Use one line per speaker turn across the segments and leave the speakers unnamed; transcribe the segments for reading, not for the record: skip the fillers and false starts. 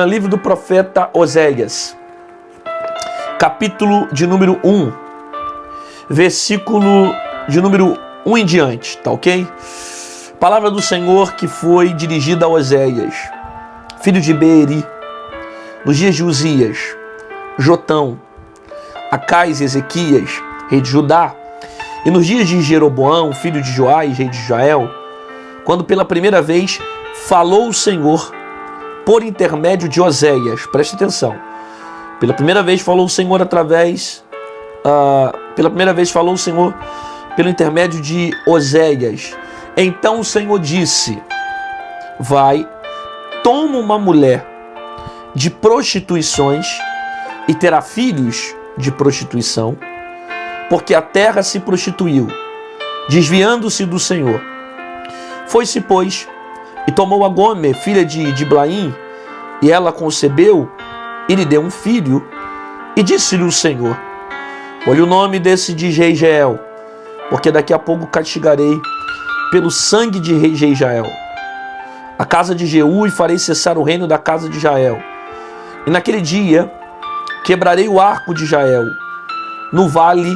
Livro do profeta Oséias, capítulo de número 1, versículo de número 1 em diante, tá ok? Palavra do Senhor que foi dirigida a Oséias, filho de Beeri, nos dias de Uzias, Jotão, Acais e Ezequias, rei de Judá, e nos dias de Jeroboão, filho de Joás, rei de Israel, quando pela primeira vez falou o Senhor por intermédio de Oséias. Preste atenção. Pela primeira vez falou o Senhor pelo intermédio de Oséias. Então o Senhor disse: vai, toma uma mulher de prostituições e terá filhos de prostituição, porque a terra se prostituiu, desviando-se do Senhor. Foi-se, pois, e tomou a Gomer, filha de Diblaim, e ela concebeu e lhe deu um filho, e disse-lhe o Senhor: olhe o nome desse de Jezreel, porque daqui a pouco castigarei pelo sangue de rei Jezreel a casa de Jeú, e farei cessar o reino da casa de Israel. E naquele dia quebrarei o arco de Israel no vale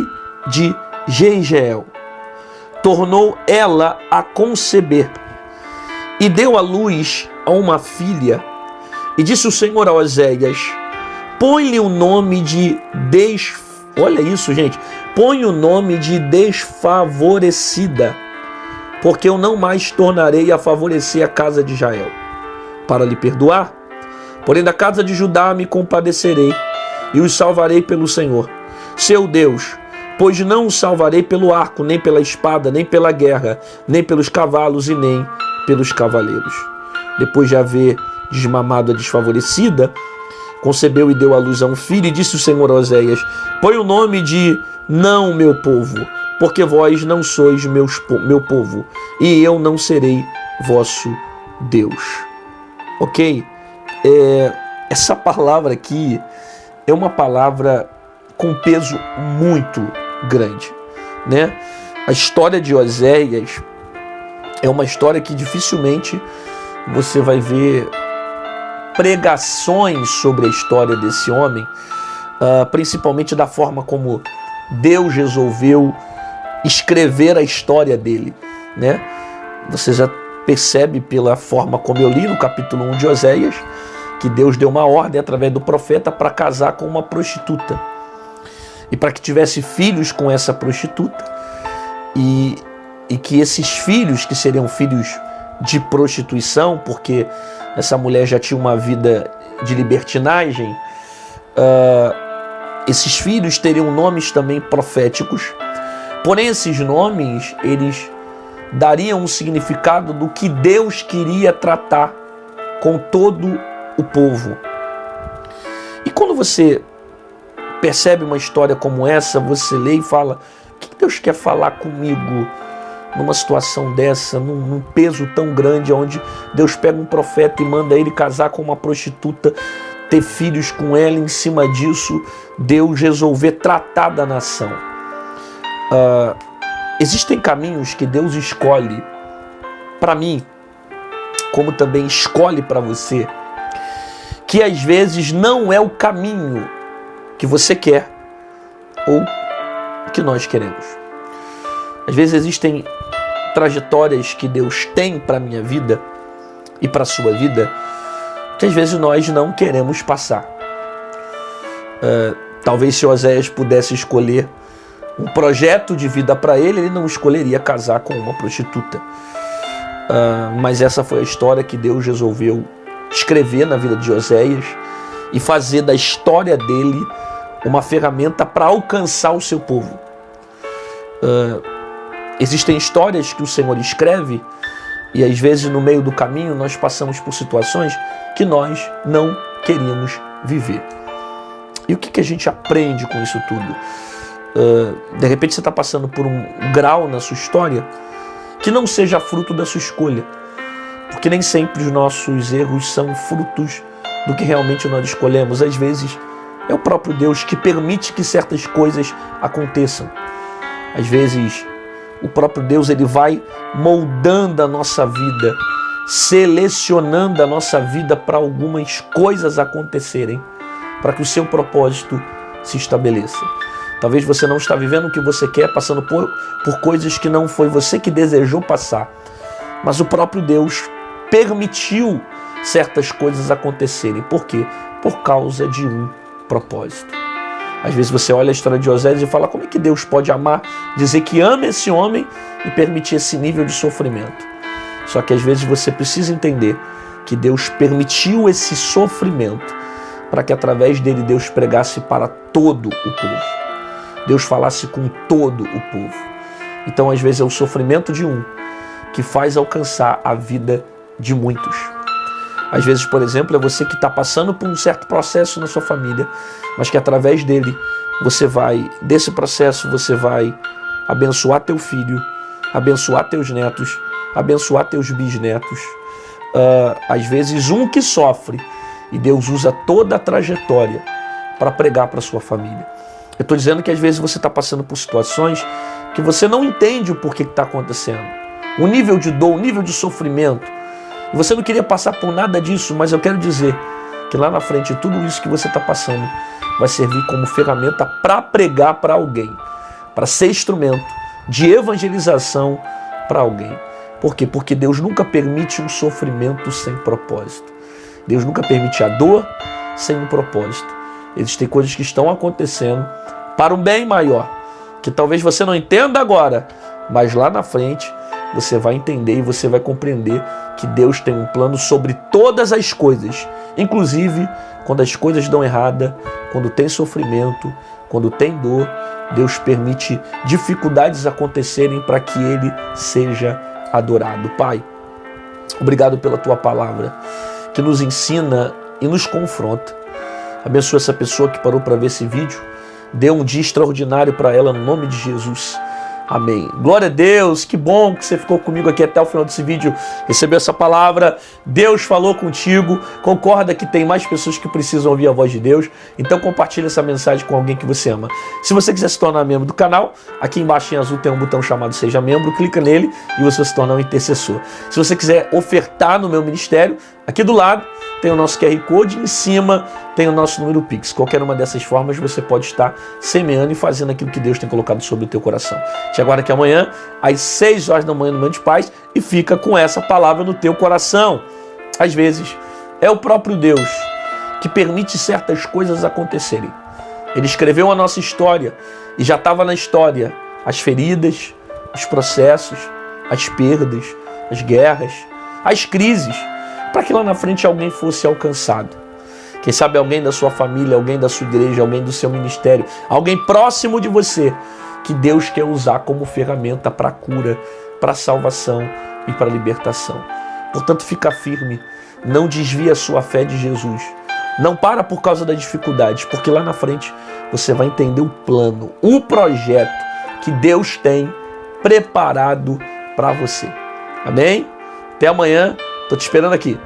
de Jezreel. Tornou ela a conceber e deu à luz a uma filha. E disse o Senhor a Oséias: põe-lhe o nome de olha isso, gente. Põe o nome de desfavorecida, porque eu não mais tornarei a favorecer a casa de Israel, para lhe perdoar. Porém da casa de Judá me compadecerei, e os salvarei pelo Senhor, seu Deus, pois não os salvarei pelo arco, nem pela espada, nem pela guerra, nem pelos cavalos e nem pelos cavaleiros. Depois de haver desmamado a desfavorecida, concebeu e deu à luz a um filho, e disse o Senhor a Oséias: põe o nome de não meu povo, porque vós não sois meu povo, e eu não serei vosso Deus. Ok? Essa palavra aqui é uma palavra com peso muito grande, né? A história de Oséias é uma história que dificilmente você vai ver pregações sobre a história desse homem, principalmente da forma como Deus resolveu escrever a história dele, né? Você já percebe pela forma como eu li no capítulo 1 de Oséias que Deus deu uma ordem através do profeta para casar com uma prostituta e para que tivesse filhos com essa prostituta, e que esses filhos, que seriam filhos de prostituição, porque essa mulher já tinha uma vida de libertinagem, esses filhos teriam nomes também proféticos. Porém esses nomes, eles dariam um significado do que Deus queria tratar com todo o povo. E quando você percebe uma história como essa, você lê e fala: o que Deus quer falar comigo numa situação dessa, num peso tão grande, onde Deus pega um profeta e manda ele casar com uma prostituta, ter filhos com ela, em cima disso Deus resolver tratar da nação. Existem caminhos que Deus escolhe para mim, como também escolhe para você, que às vezes não é o caminho que você quer ou que nós queremos. Às vezes existem trajetórias que Deus tem para a minha vida e para a sua vida que às vezes nós não queremos passar. Talvez se Oséias pudesse escolher um projeto de vida para ele não escolheria casar com uma prostituta. Mas essa foi a história que Deus resolveu escrever na vida de Oséias e fazer da história dele uma ferramenta para alcançar o seu povo. Existem histórias que o Senhor escreve e às vezes no meio do caminho nós passamos por situações que nós não queríamos viver. E o que a gente aprende com isso tudo? De repente você está passando por um grau na sua história que não seja fruto da sua escolha, porque nem sempre os nossos erros são frutos do que realmente nós escolhemos. Às vezes é o próprio Deus que permite que certas coisas aconteçam. Às vezes o próprio Deus, ele vai moldando a nossa vida selecionando a nossa vida para algumas coisas acontecerem, para que o seu propósito se estabeleça. Talvez você não está vivendo o que você quer, passando por coisas que não foi você que desejou passar, mas o próprio Deus permitiu certas coisas acontecerem. Por quê? Por causa de um propósito. Às vezes você olha a história de Osés e fala, como é que Deus pode amar, dizer que ama esse homem e permitir esse nível de sofrimento? Só que às vezes você precisa entender que Deus permitiu esse sofrimento para que através dele Deus pregasse para todo o povo. Deus falasse com todo o povo. Então às vezes é o sofrimento de um que faz alcançar a vida de muitos. Às vezes, por exemplo, é você que está passando por um certo processo na sua família, mas que através dele, desse processo, você vai abençoar teu filho, abençoar teus netos, abençoar teus bisnetos. Às vezes, um que sofre, e Deus usa toda a trajetória para pregar para a sua família. Eu estou dizendo que às vezes você está passando por situações que você não entende o porquê que está acontecendo. O nível de dor, o nível de sofrimento. E você não queria passar por nada disso, mas eu quero dizer que lá na frente tudo isso que você está passando vai servir como ferramenta para pregar para alguém, para ser instrumento de evangelização para alguém. Por quê? Porque Deus nunca permite um sofrimento sem propósito. Deus nunca permite a dor sem um propósito. Existem coisas que estão acontecendo para um bem maior, que talvez você não entenda agora, mas lá na frente você vai entender e você vai compreender que Deus tem um plano sobre todas as coisas, inclusive quando as coisas dão errada, quando tem sofrimento, quando tem dor, Deus permite dificuldades acontecerem para que Ele seja adorado. Pai, obrigado pela Tua palavra, que nos ensina e nos confronta. Abençoa essa pessoa que parou para ver esse vídeo, dê um dia extraordinário para ela no nome de Jesus. Amém. Glória a Deus, que bom que você ficou comigo aqui até o final desse vídeo, recebeu essa palavra, Deus falou contigo, concorda que tem mais pessoas que precisam ouvir a voz de Deus, então compartilha essa mensagem com alguém que você ama. Se você quiser se tornar membro do canal, aqui embaixo em azul tem um botão chamado Seja Membro, clica nele e você se torna um intercessor. Se você quiser ofertar no meu ministério, aqui do lado tem o nosso QR Code, em cima tem o nosso número Pix. Qualquer uma dessas formas você pode estar semeando e fazendo aquilo que Deus tem colocado sobre o teu coração. Te aguardo aqui amanhã, às 6 horas da manhã no Manhã de Paz, e fica com essa palavra no teu coração. Às vezes, é o próprio Deus que permite certas coisas acontecerem. Ele escreveu a nossa história e já estava na história as feridas, os processos, as perdas, as guerras, as crises, para que lá na frente alguém fosse alcançado. Quem sabe alguém da sua família, alguém da sua igreja, alguém do seu ministério, alguém próximo de você, que Deus quer usar como ferramenta para a cura, para a salvação e para a libertação. Portanto, fica firme, não desvia a sua fé de Jesus. Não para por causa das dificuldades, porque lá na frente você vai entender o plano, o projeto que Deus tem preparado para você. Amém? Até amanhã. Estou te esperando aqui.